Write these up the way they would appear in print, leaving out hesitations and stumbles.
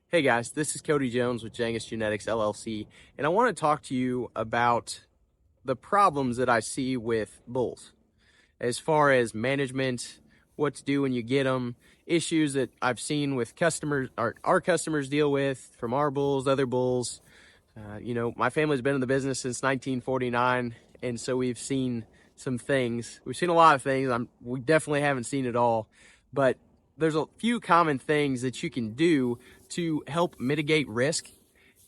Hey guys, this is Cody Jones with Jangus Genetics LLC, and I want to talk to you about the problems that I see with bulls as far as management, what to do when you get them, issues that I've seen with customers, our customers deal with from our bulls, other bulls. My family's been in the business since 1949, and so we've seen some things. We've seen a lot of things. We definitely haven't seen it all, but there's a few common things that you can do to help mitigate risk.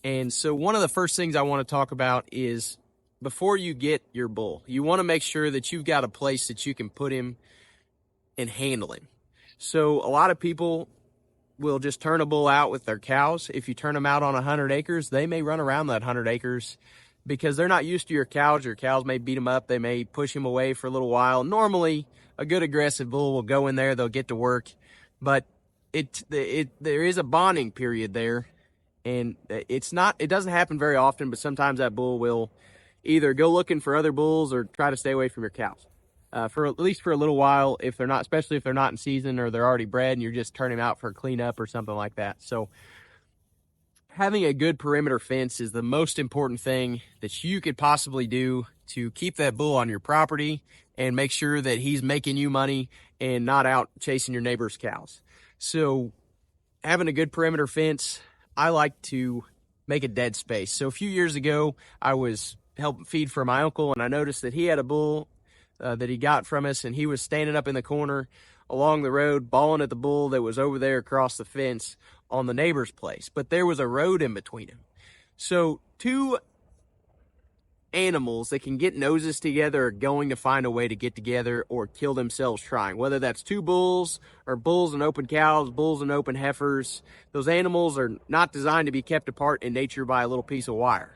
And so one of the first things I want to talk about is before you get your bull, you want to make sure that you've got a place that you can put him and handle him. So a lot of people will just turn a bull out with their cows. If you turn them out on 100 acres, they may run around that 100 acres because they're not used to your cows. Your cows may beat them up. They may push him away for a little while. Normally, a good aggressive bull will go in there. They'll get to work, but there is a bonding period there, and it doesn't happen very often, but sometimes that bull will either go looking for other bulls or try to stay away from your cows. For at least for a little while, especially if they're not in season or they're already bred and you're just turning them out for a cleanup or something like that. So having a good perimeter fence is the most important thing that you could possibly do to keep that bull on your property and make sure that he's making you money and not out chasing your neighbor's cows. So having a good perimeter fence, I like to make a dead space. So a few years ago, I was helping feed for my uncle, and I noticed that he had a bull that he got from us, and he was standing up in the corner along the road bawling at the bull that was over there across the fence on the neighbor's place. But there was a road in between them. So two animals that can get noses together are going to find a way to get together or kill themselves trying. Whether that's two bulls or bulls and open cows, bulls and open heifers, those animals are not designed to be kept apart in nature by a little piece of wire.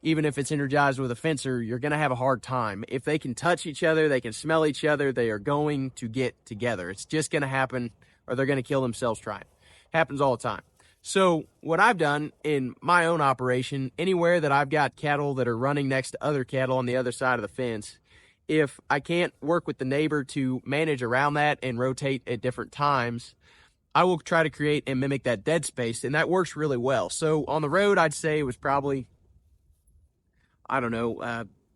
Even if it's energized with a fencer, you're going to have a hard time. If they can touch each other, they can smell each other, they are going to get together. It's just going to happen, or they're going to kill themselves trying. Happens all the time. So what I've done in my own operation, anywhere that I've got cattle that are running next to other cattle on the other side of the fence, if I can't work with the neighbor to manage around that and rotate at different times, I will try to create and mimic that dead space, and that works really well. So on the road, I'd say it was probably,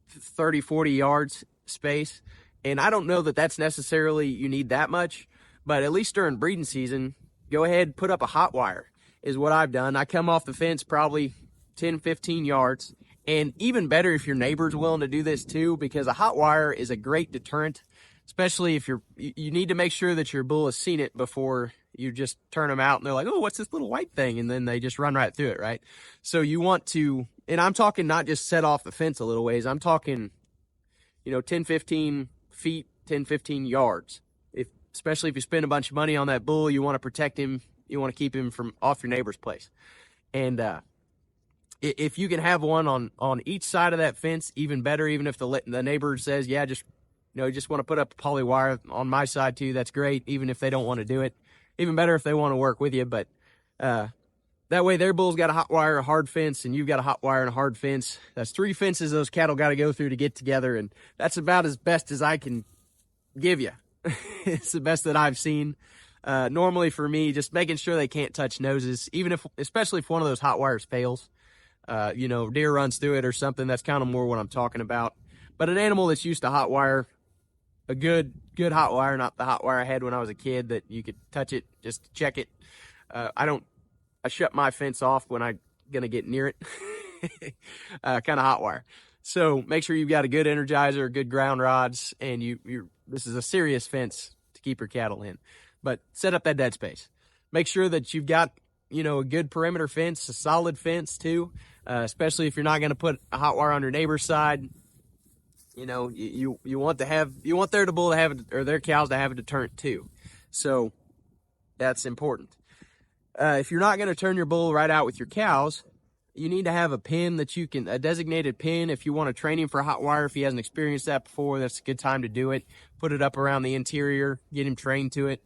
30, 40 yards space. And I don't know that that's necessarily you need that much, but at least during breeding season, go ahead, put up a hot wire is what I've done. I come off the fence probably 10, 15 yards. And even better if your neighbor's willing to do this too, because a hot wire is a great deterrent, especially if you need to make sure that your bull has seen it before you just turn them out and they're like, oh, what's this little white thing? And then they just run right through it, right? So you want to, and I'm talking not just set off the fence a little ways. I'm talking, 10, 15 feet, 10, 15 yards. Especially if you spend a bunch of money on that bull, you want to protect him. You want to keep him from off your neighbor's place. And if you can have one on each side of that fence, even better. Even if the neighbor says, yeah, just want to put up a poly wire on my side too, that's great. Even if they don't want to do it, even better if they want to work with you. But that way their bull's got a hot wire, a hard fence, and you've got a hot wire and a hard fence. That's three fences those cattle got to go through to get together, and that's about as best as I can give you. It's the best that I've seen. Normally for me, just making sure they can't touch noses, especially if one of those hot wires fails. Deer runs through it or something. That's kind of more what I'm talking about. But an animal that's used to hot wire, a good hot wire, not the hot wire I had when I was a kid that you could touch it just to check it. I shut my fence off when I'm gonna get near it. Kind of hot wire. So make sure you've got a good energizer, good ground rods, and this is a serious fence to keep your cattle in. But set up that dead space. Make sure that you've got, a good perimeter fence, a solid fence too, especially if you're not going to put a hot wire on your neighbor's side. You want their bull to have, or their cows to have a deterrent too. So that's important. If you're not going to turn your bull right out with your cows, you need to have a pen a designated pen. If you want to train him for hot wire, if he hasn't experienced that before, that's a good time to do it. Put it up around the interior, get him trained to it.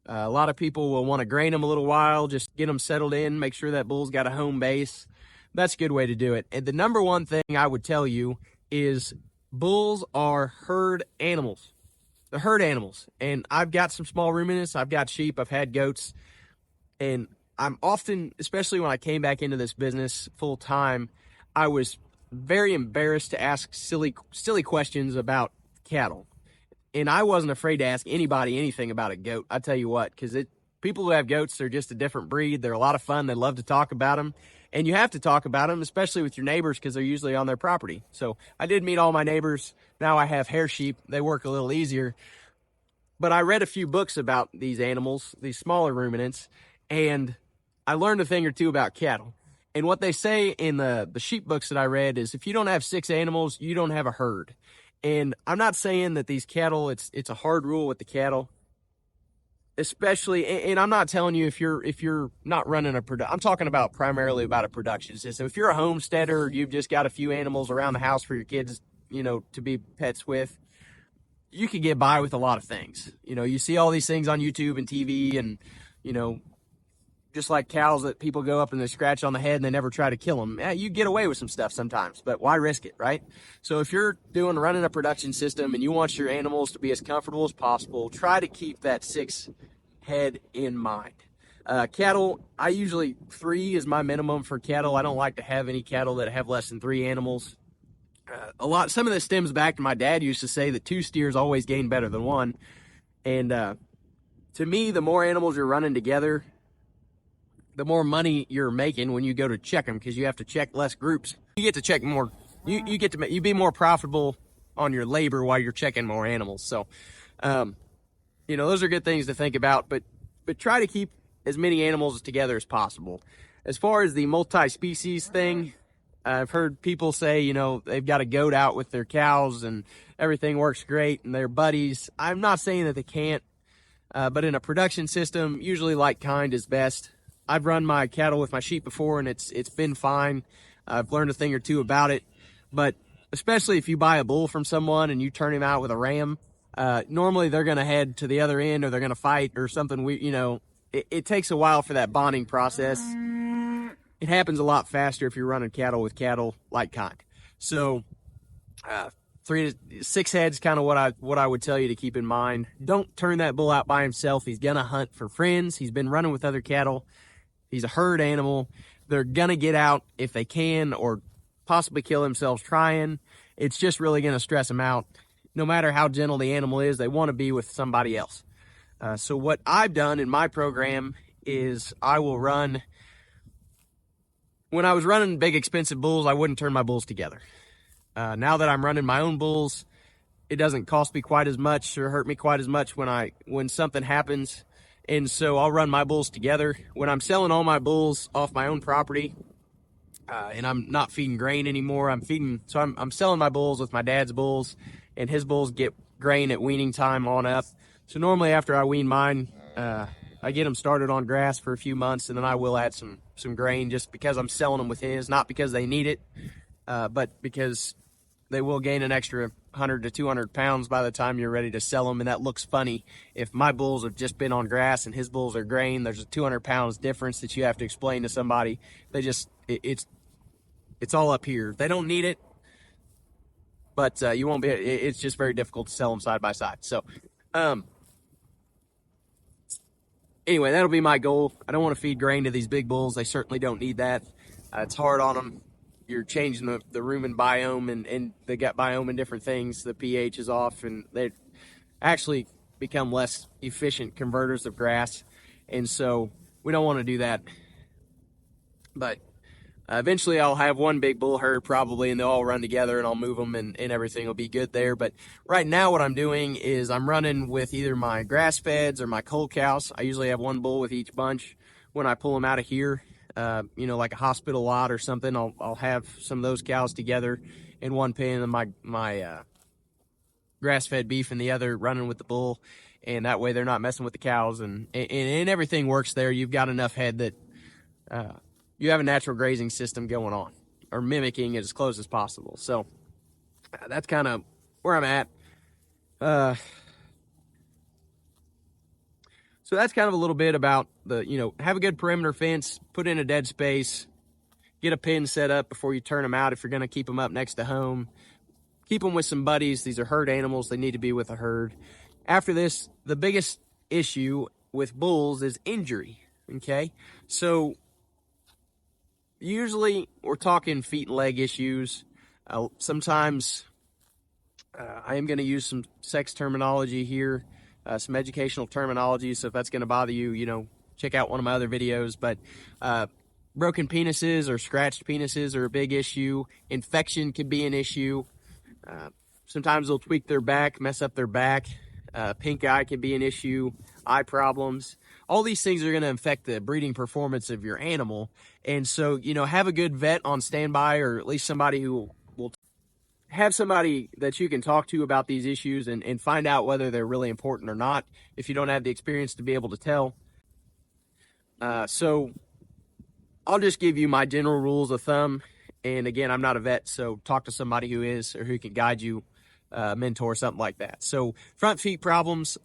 A lot of people will want to grain them a little while, just get them settled in, make sure that bull's got a home base. That's a good way to do it. And the number one thing I would tell you is bulls are herd animals. They're herd animals. And I've got some small ruminants. I've got sheep. I've had goats. And I'm often, especially when I came back into this business full time, I was very embarrassed to ask silly questions about cattle. And I wasn't afraid to ask anybody anything about a goat. I tell you what, because people who have goats, they're just a different breed. They're a lot of fun. They love to talk about them. And you have to talk about them, especially with your neighbors, because they're usually on their property. So I did meet all my neighbors. Now I have hair sheep. They work a little easier. But I read a few books about these animals, these smaller ruminants, and I learned a thing or two about cattle. And what they say in the sheep books that I read is if you don't have 6 animals, you don't have a herd. And I'm not saying that these cattle, it's a hard rule with the cattle, especially, and I'm not telling you if you're not running I'm talking about primarily about a production system. If you're a homesteader, you've just got a few animals around the house for your kids, to be pets with, you can get by with a lot of things. You see all these things on YouTube and TV, and, just like cows that people go up and they scratch on the head and they never try to kill them. You get away with some stuff sometimes, but why risk it, right? So if you're running a production system and you want your animals to be as comfortable as possible, try to keep that 6 head in mind. Cattle, I usually 3 is my minimum for cattle. I don't like to have any cattle that have less than 3 animals. Some of this stems back to my dad used to say that 2 steers always gain better than 1. And to me, the more animals you're running together, the more money you're making when you go to check them, because you have to check less groups. You get to check more. You be more profitable on your labor while you're checking more animals. So, those are good things to think about. But try to keep as many animals together as possible. As far as the multi-species thing, I've heard people say, they've got a goat out with their cows and everything works great and they're buddies. I'm not saying that they can't, but in a production system, usually like kind is best. I've run my cattle with my sheep before, and it's been fine. I've learned a thing or two about it. But especially if you buy a bull from someone and you turn him out with a ram, normally they're going to head to the other end, or they're going to fight or something. It takes a while for that bonding process. It happens a lot faster if you're running cattle with cattle like kind. So 3 to 6 heads, kind of what I would tell you to keep in mind. Don't turn that bull out by himself. He's going to hunt for friends. He's been running with other cattle. He's a herd animal. They're going to get out if they can, or possibly kill themselves trying. It's just really going to stress them out. No matter how gentle the animal is, they want to be with somebody else. So what I've done in my program is I will run. When I was running big expensive bulls, I wouldn't turn my bulls together. Now that I'm running my own bulls, it doesn't cost me quite as much or hurt me quite as much when something happens. And so I'll run my bulls together. When I'm selling all my bulls off my own property, and I'm not feeding grain anymore, I'm selling my bulls with my dad's bulls, and his bulls get grain at weaning time on up. So normally after I wean mine, I get them started on grass for a few months, and then I will add some grain, just because I'm selling them with his, not because they need it, but because they will gain an extra 100 to 200 pounds by the time you're ready to sell them. And that looks funny. If my bulls have just been on grass and his bulls are grain, there's a 200 pounds difference that you have to explain to somebody. It's all up here. They don't need it, but you won't be, it's just very difficult to sell them side by side. So, anyway, that'll be my goal. I don't want to feed grain to these big bulls. They certainly don't need that. It's hard on them. You're changing the rumen biome and the gut biome and different things. The pH is off, and they actually become less efficient converters of grass. And so we don't want to do that. But eventually I'll have one big bull herd probably, and they'll all run together, and I'll move them, and everything will be good there. But right now what I'm doing is I'm running with either my grass feds or my cull cows. I usually have one bull with each bunch. When I pull them out of here, like a hospital lot or something, I'll have some of those cows together in one pen, and my grass-fed beef in the other, running with the bull, and that way they're not messing with the cows, and everything works there. You've got enough head that you have a natural grazing system going on, or mimicking it as close as possible. So that's kind of where I'm at. So that's kind of a little bit about have a good perimeter fence, put in a dead space, get a pen set up before you turn them out if you're going to keep them up next to home. Keep them with some buddies. These are herd animals. They need to be with a herd. After this, the biggest issue with bulls is injury. Okay, so usually we're talking feet and leg issues. Sometimes I am going to use some sex terminology here, some educational terminology. So if that's going to bother you, check out one of my other videos. But broken penises or scratched penises are a big issue. Infection could be an issue. Sometimes they'll tweak their back, mess up their back. Pink eye can be an issue. Eye problems. All these things are going to affect the breeding performance of your animal. And so, have a good vet on standby, or at least somebody who will have somebody that you can talk to about these issues and find out whether they're really important or not if you don't have the experience to be able to tell. So I'll just give you my general rules of thumb. And again, I'm not a vet, so talk to somebody who is or who can guide you, mentor, something like that. So front feet problems,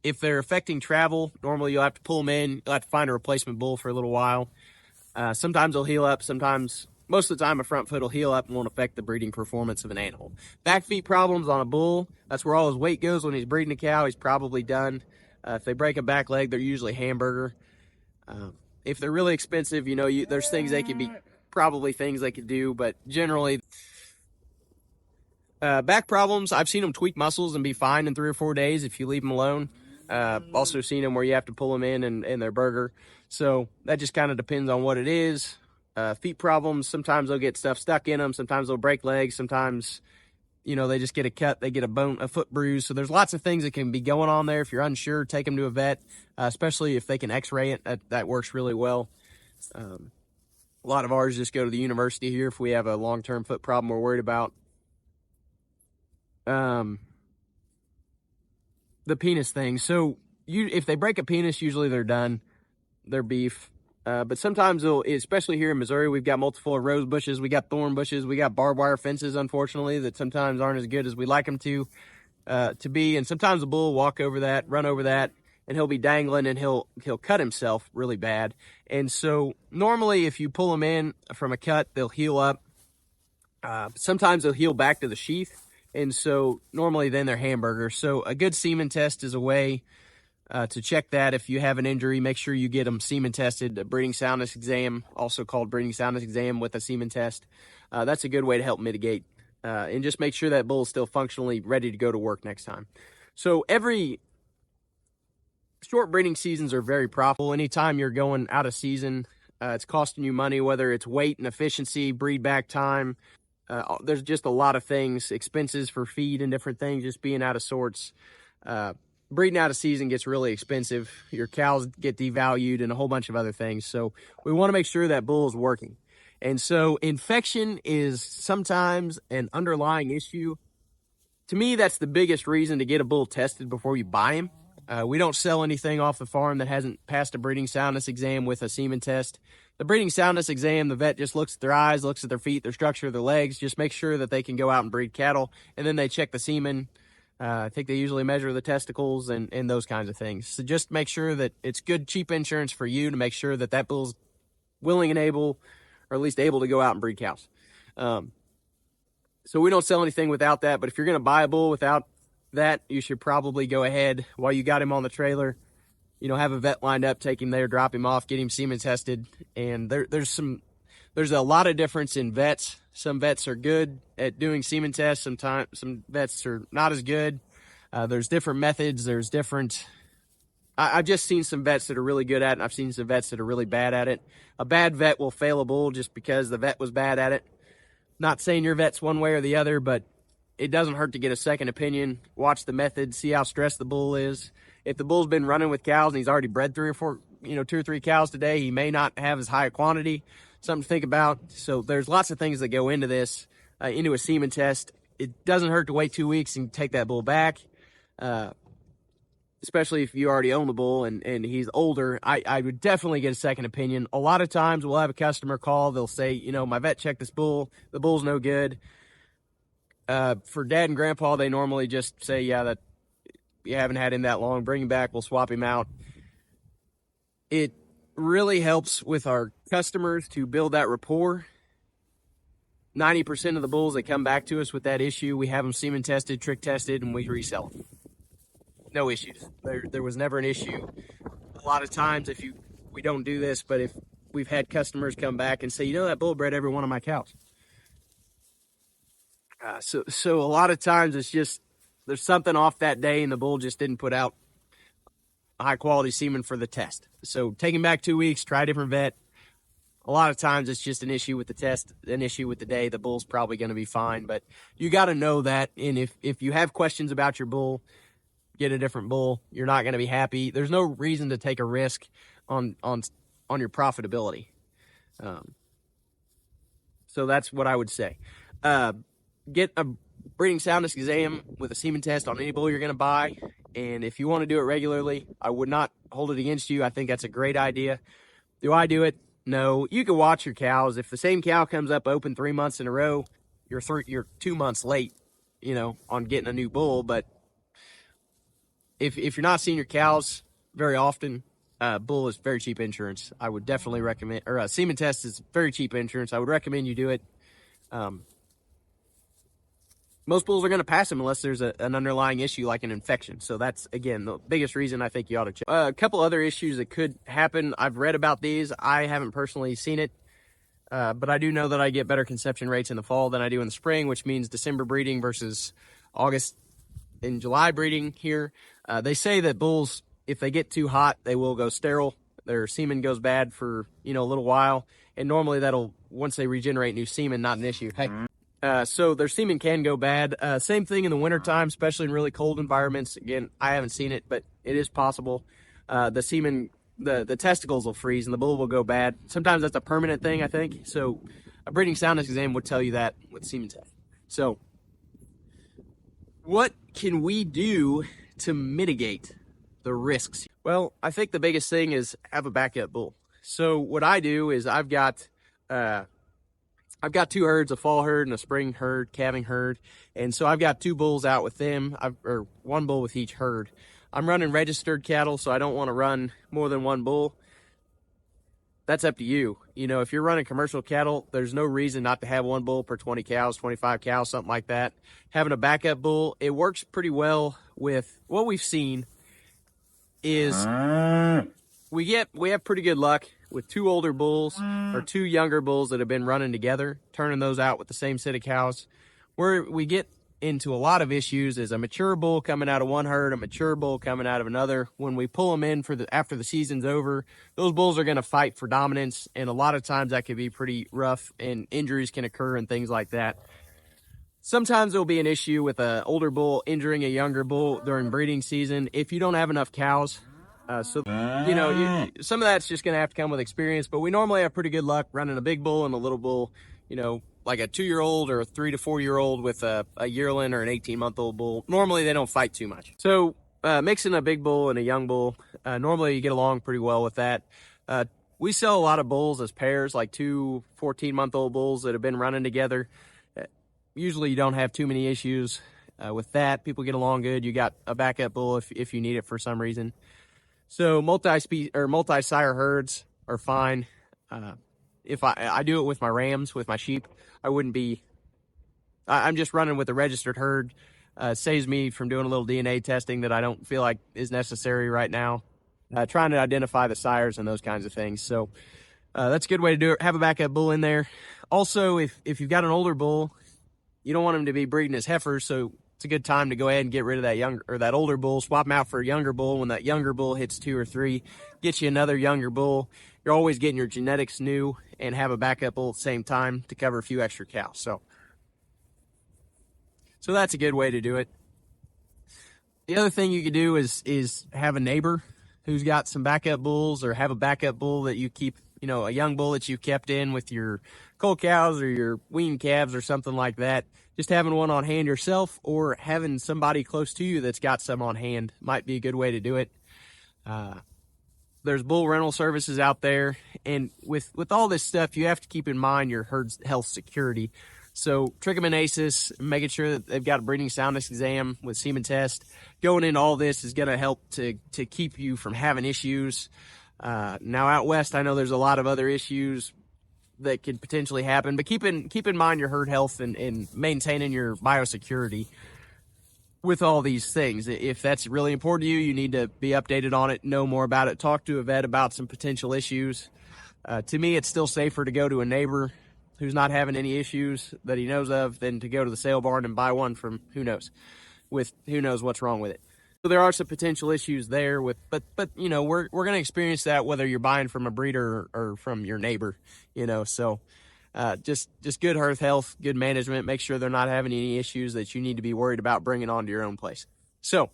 if they're affecting travel, normally you'll have to pull them in. You'll have to find a replacement bull for a little while. Sometimes they'll heal up. Most of the time, a front foot will heal up and won't affect the breeding performance of an animal. Back feet problems on a bull, that's where all his weight goes when he's breeding a cow. He's probably done. If they break a back leg, they're usually hamburger. If they're really expensive, there's things they could be, probably things they could do, but generally, back problems, I've seen them tweak muscles and be fine in 3 or 4 days if you leave them alone. Also seen them where you have to pull them in and they're burger. So that just kind of depends on what it is. Feet problems, sometimes they'll get stuff stuck in them. Sometimes they'll break legs. Sometimes, they just get a cut. They get a foot bruise. So there's lots of things that can be going on there. If you're unsure, take them to a vet, especially if they can x-ray it. That works really well. A lot of ours just go to the university here if we have a long-term foot problem we're worried about. The penis thing. So if they break a penis, usually they're done. They're beef. But sometimes especially here in Missouri, we've got multiple rose bushes, we got thorn bushes, we got barbed wire fences, unfortunately, that sometimes aren't as good as we like them to be. And sometimes the bull will walk over that, run over that, and he'll be dangling and he'll cut himself really bad. And so normally if you pull them in from a cut, they'll heal up. Sometimes they'll heal back to the sheath. And so normally then they're hamburgers. So a good semen test is a way to check that. If you have an injury, make sure you get them semen tested. A breeding soundness exam, also called breeding soundness exam with a semen test. That's a good way to help mitigate and just make sure that bull is still functionally ready to go to work next time. So every short breeding seasons are very profitable. Anytime you're going out of season, it's costing you money, whether it's weight and efficiency, breed back time. There's just a lot of things, expenses for feed and different things, just being out of sorts. Breeding out of season gets really expensive. Your cows get devalued and a whole bunch of other things. So we want to make sure that bull is working. And so infection is sometimes an underlying issue. To me, that's the biggest reason to get a bull tested before you buy him. We don't sell anything off the farm that hasn't passed a breeding soundness exam with a semen test. The breeding soundness exam, the vet just looks at their eyes, looks at their feet, their structure of their legs, just make sure that they can go out and breed cattle. And then they check the semen. I think they usually measure the testicles and those kinds of things. So just make sure that it's good, cheap insurance for you to make sure that bull's willing and able, or at least able to go out and breed cows. So we don't sell anything without that, but if you're going to buy a bull without that, you should probably go ahead while you got him on the trailer, have a vet lined up, take him there, drop him off, get him semen tested. And there's a lot of difference in vets. Some vets are good at doing semen tests. Sometimes some vets are not as good. There's different methods. I've just seen some vets that are really good at it, and I've seen some vets that are really bad at it. A bad vet will fail a bull just because the vet was bad at it. Not saying your vet's one way or the other, but it doesn't hurt to get a second opinion. Watch the method, see how stressed the bull is. If the bull's been running with cows and he's already bred 2 or 3 cows today, he may not have as high a quantity. Something to think about. So there's lots of things that go into this, into a semen test. It doesn't hurt to wait 2 weeks and take that bull back, especially if you already own the bull and he's older. I would definitely get a second opinion. A lot of times we'll have a customer call. They'll say, my vet checked this bull. The bull's no good. For dad and grandpa, they normally just say, yeah, that you haven't had him that long. Bring him back. We'll swap him out. It really helps with our customers to build that rapport. 90% of the bulls that come back to us with that issue, we have them semen tested, trick tested, and we resell them. No issues. There was never an issue. A lot of times, if you we don't do this, but if we've had customers come back and say, you know, that bull bred every one of my cows. So a lot of times it's just there's something off that day and the bull just didn't put out high quality semen for the test. So take him back 2 weeks, try a different vet. A lot of times it's just an issue with the test, an issue with the day. The bull's probably going to be fine, but you got to know that. And if you have questions about your bull, get a different bull. You're not going to be happy. There's no reason to take a risk on your profitability. So that's what I would say. Get a breeding soundness exam with a semen test on any bull you're going to buy. And if you want to do it regularly, I would not hold it against you. I think that's a great idea. Do I do it? No. You can watch your cows. If the same cow comes up open 3 months in a row, you're 2 months late, you know, on getting a new bull. But if you're not seeing your cows very often, bull is very cheap insurance. I would definitely recommend, or a semen test is very cheap insurance. I would recommend you do it. Most bulls are going to pass them unless there's an underlying issue like an infection. So that's, again, the biggest reason I think you ought to check. A couple other issues that could happen. I've read about these. I haven't personally seen it, but I do know that I get better conception rates in the fall than I do in the spring, which means December breeding versus August and July breeding here. They say that bulls, if they get too hot, they will go sterile. Their semen goes bad for, you know, a little while. And normally that'll, once they regenerate new semen, not an issue. Hey. So their semen can go bad. Same thing in the wintertime, especially in really cold environments. Again, I haven't seen it, but it is possible. The semen, the testicles will freeze and the bull will go bad. Sometimes that's a permanent thing, I think. So a breeding soundness exam would tell you that with semen test. So what can we do to mitigate the risks? Well, I think the biggest thing is have a backup bull. So what I do is I've got 2 herds, a fall herd and a spring herd, calving herd. And so I've got 2 bulls out with them, or 1 bull with each herd. I'm running registered cattle, so I don't want to run more than 1 bull. That's up to you. You know, if you're running commercial cattle, there's no reason not to have 1 bull per 20 cows, 25 cows, something like that. Having a backup bull, it works pretty well with what we've seen is we have pretty good luck with 2 older bulls or 2 younger bulls that have been running together, turning those out with the same set of cows. Where we get into a lot of issues is a mature bull coming out of one herd, a mature bull coming out of another. When we pull them in after the season's over, those bulls are going to fight for dominance, and a lot of times that can be pretty rough, and injuries can occur and things like that. Sometimes there'll be an issue with an older bull injuring a younger bull during breeding season if you don't have enough cows. So, you know, some of that's just going to have to come with experience, but we normally have pretty good luck running a big bull and a little bull, you know, like a 2-year-old or a 3 to 4-year-old with a yearling or an 18-month-old bull. Normally they don't fight too much. So mixing a big bull and a young bull, normally you get along pretty well with that. We sell a lot of bulls as pairs, like 2 14-month-old bulls that have been running together. Usually you don't have too many issues with that. People get along good. You got a backup bull if you need it for some reason. So multi-sire herds are fine. If I do it with my rams, with my sheep, I'm just running with a registered herd. Saves me from doing a little DNA testing that I don't feel like is necessary right now. Trying to identify the sires and those kinds of things. So that's a good way to do it. Have a backup bull in there. Also, if you've got an older bull, you don't want him to be breeding his heifers, so it's a good time to go ahead and get rid of that older bull, swap him out for a younger bull. When that younger bull hits 2 or 3, get you another younger bull. You're always getting your genetics new, and have a backup bull at the same time to cover a few extra cows. So that's a good way to do it. The other thing you could do is have a neighbor who's got some backup bulls, or have a backup bull that you keep, you know, a young bull that you kept in with your cull cows or your weaned calves or something like that. Just having one on hand yourself, or having somebody close to you that's got some on hand, might be a good way to do it. There's bull rental services out there, and with all this stuff, you have to keep in mind your herd's health security. So trichomonasis, making sure that they've got a breeding soundness exam with semen test, going into all this is going to help to keep you from having issues. Now out west, I know there's a lot of other issues that could potentially happen, but keep in mind your herd health and maintaining your biosecurity. with all these things. If that's really important to you, you need to be updated on it, know more about it, talk to a vet about some potential issues. To me, it's still safer to go to a neighbor who's not having any issues that he knows of than to go to the sale barn and buy one from who knows what's wrong with it. So there are some potential issues there but you know, we're going to experience that whether you're buying from a breeder or from your neighbor, you know. So just good herd health, good management, make sure they're not having any issues that you need to be worried about bringing onto your own place. So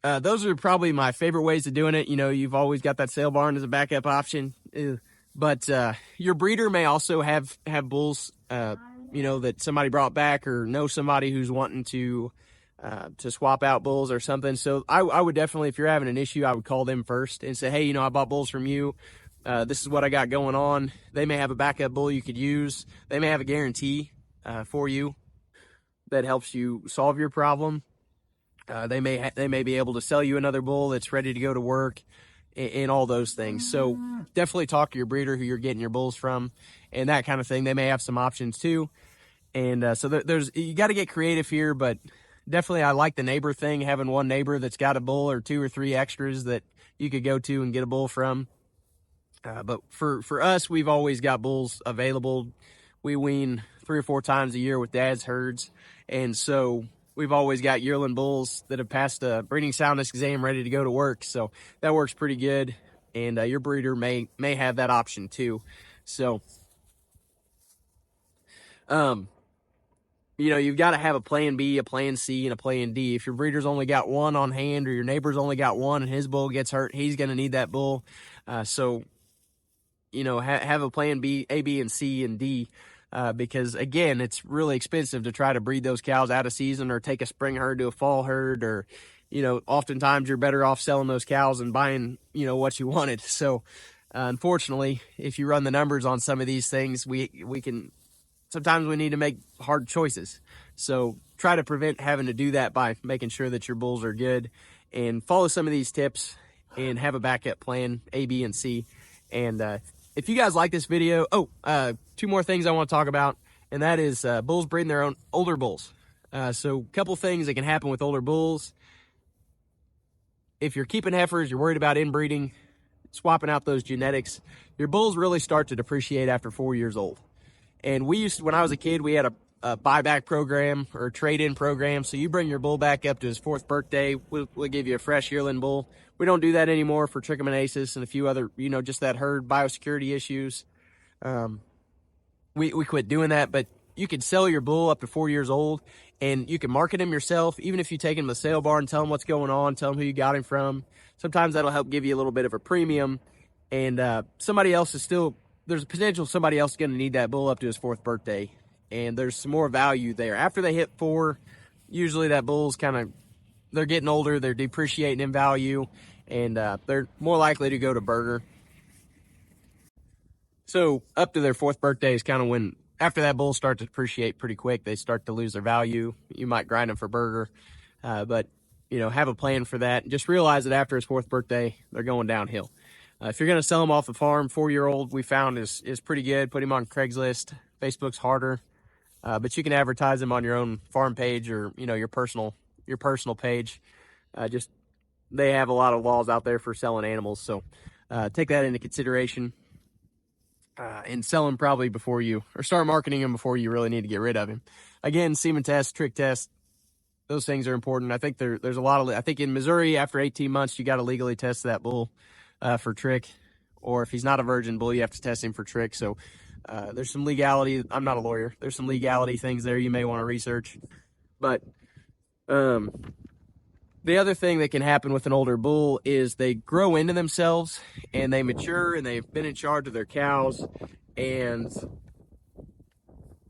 those are probably my favorite ways of doing it. You know, you've always got that sale barn as a backup option, but your breeder may also have bulls, you know, that somebody brought back or know somebody who's wanting to swap out bulls or something. So I would definitely, if you're having an issue, I would call them first and say, hey, you know, I bought bulls from you. This is what I got going on. They may have a backup bull you could use. They may have a guarantee for you that helps you solve your problem. They may be able to sell you another bull that's ready to go to work and all those things. So definitely talk to your breeder who you're getting your bulls from and that kind of thing. They may have some options too. And so you got to get creative here, but definitely I like the neighbor thing, having one neighbor that's got a bull or 2 or 3 extras that you could go to and get a bull from. But for us, we've always got bulls available. We wean 3 or 4 times a year with Dad's herds. And so we've always got yearling bulls that have passed a breeding soundness exam ready to go to work. So that works pretty good. And your breeder may have that option too. So, you know, you've got to have a plan B, a plan C, and a plan D. If your breeder's only got one on hand or your neighbor's only got one and his bull gets hurt, he's going to need that bull. So, you know, have a plan B, A, B, and C, and D. Because again, it's really expensive to try to breed those cows out of season or take a spring herd to a fall herd, or, you know, oftentimes you're better off selling those cows and buying, you know, what you wanted. So, unfortunately, if you run the numbers on some of these things, sometimes we need to make hard choices. So try to prevent having to do that by making sure that your bulls are good and follow some of these tips and have a backup plan, A, B, and C. And, if you guys like this video, 2 more things I want to talk about, and that is bulls breeding their own older bulls. So a couple things that can happen with older bulls. If you're keeping heifers, you're worried about inbreeding, swapping out those genetics, your bulls really start to depreciate after 4 years old. And when I was a kid, we had a buyback program or a trade-in program. So you bring your bull back up to his 4th birthday, we'll give you a fresh yearling bull. We don't do that anymore for trichomoniasis and a few other, you know, just that herd biosecurity issues. We quit doing that, but you can sell your bull up to 4 years old and you can market him yourself. Even if you take him to the sale barn, tell him what's going on, tell him who you got him from. Sometimes that'll help give you a little bit of a premium. And there's a potential somebody else is going to need that bull up to his 4th birthday. And there's some more value there. After they hit 4, usually that bull's they're getting older, they're depreciating in value, and they're more likely to go to burger. So up to their 4th birthday is kind of when, after that bull starts to depreciate pretty quick, they start to lose their value. You might grind them for burger, but, you know, have a plan for that. Just realize that after his 4th birthday, they're going downhill. If you're going to sell them off the farm, 4-year-old we found is pretty good. Put him on Craigslist. Facebook's harder, but you can advertise them on your own farm page or, you know, your personal page. They have a lot of laws out there for selling animals, so take that into consideration and sell him probably start marketing him before you really need to get rid of him. Again, semen test, trick test, those things are important. I think there's a lot of. I think in Missouri, after 18 months, you got to legally test that bull for trick, or if he's not a virgin bull, you have to test him for trick. So there's some legality. I'm not a lawyer. There's some legality things there you may want to research. But the other thing that can happen with an older bull is they grow into themselves and they mature and they've been in charge of their cows, and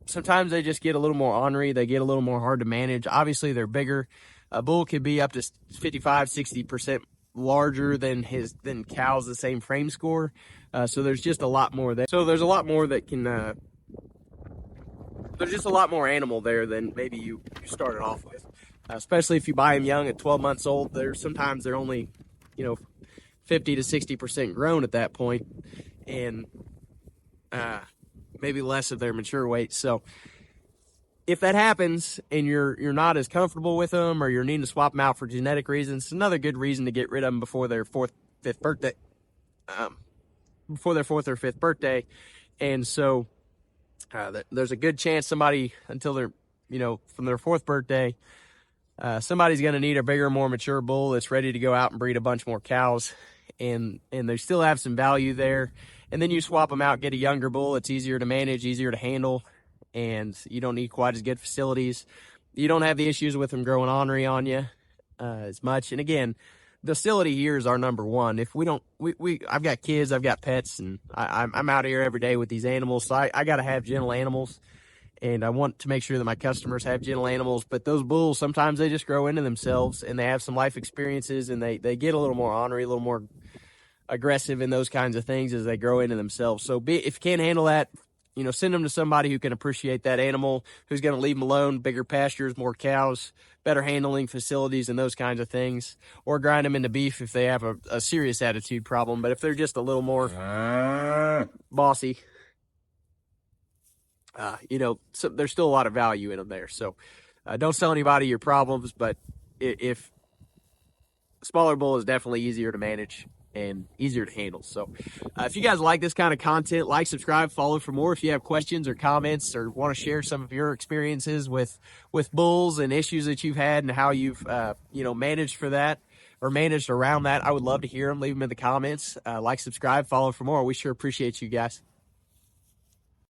sometimes they just get a little more ornery. They get a little more hard to manage. Obviously, they're bigger. A bull could be up to 55-60% larger than cows the same frame score. So there's just a lot more there. So there's a lot more that can, there's just a lot more animal there than maybe you started off with. Especially if you buy them young at 12 months old, sometimes they're only, you know, 50 to 60% grown at that point, and maybe less of their mature weight. So if that happens and you're not as comfortable with them, or you're needing to swap them out for genetic reasons, it's another good reason to get rid of them before their fifth birthday. Before their fourth or fifth birthday. And so there's a good chance somebody, until they're, from their fourth birthday, somebody's going to need a bigger, more mature bull that's ready to go out and breed a bunch more cows. And they still have some value there. And then you swap them out, get a younger bull. It's easier to manage, easier to handle, and you don't need quite as good facilities. You don't have the issues with them growing ornery on you as much. And again, docility here is our number one. If we don't, I've got kids, I've got pets, and I'm out here every day with these animals. So I got to have gentle animals, and I want to make sure that my customers have gentle animals. But those bulls, sometimes they just grow into themselves, and they have some life experiences, and they get a little more ornery, a little more aggressive in those kinds of things as they grow into themselves. So if you can't handle that, send them to somebody who can appreciate that animal, who's going to leave them alone, bigger pastures, more cows, better handling facilities, and those kinds of things. Or grind them into beef if they have a serious attitude problem. But if they're just a little more bossy, so there's still a lot of value in them there. So don't tell anybody your problems, but if smaller bull is definitely easier to manage and easier to handle. So if you guys like this kind of content, like, subscribe, follow for more. If you have questions or comments, or want to share some of your experiences with bulls and issues that you've had and how you've managed for that or managed around that, I would love to hear them. Leave them in the comments. Like, subscribe, follow for more. We sure appreciate you guys.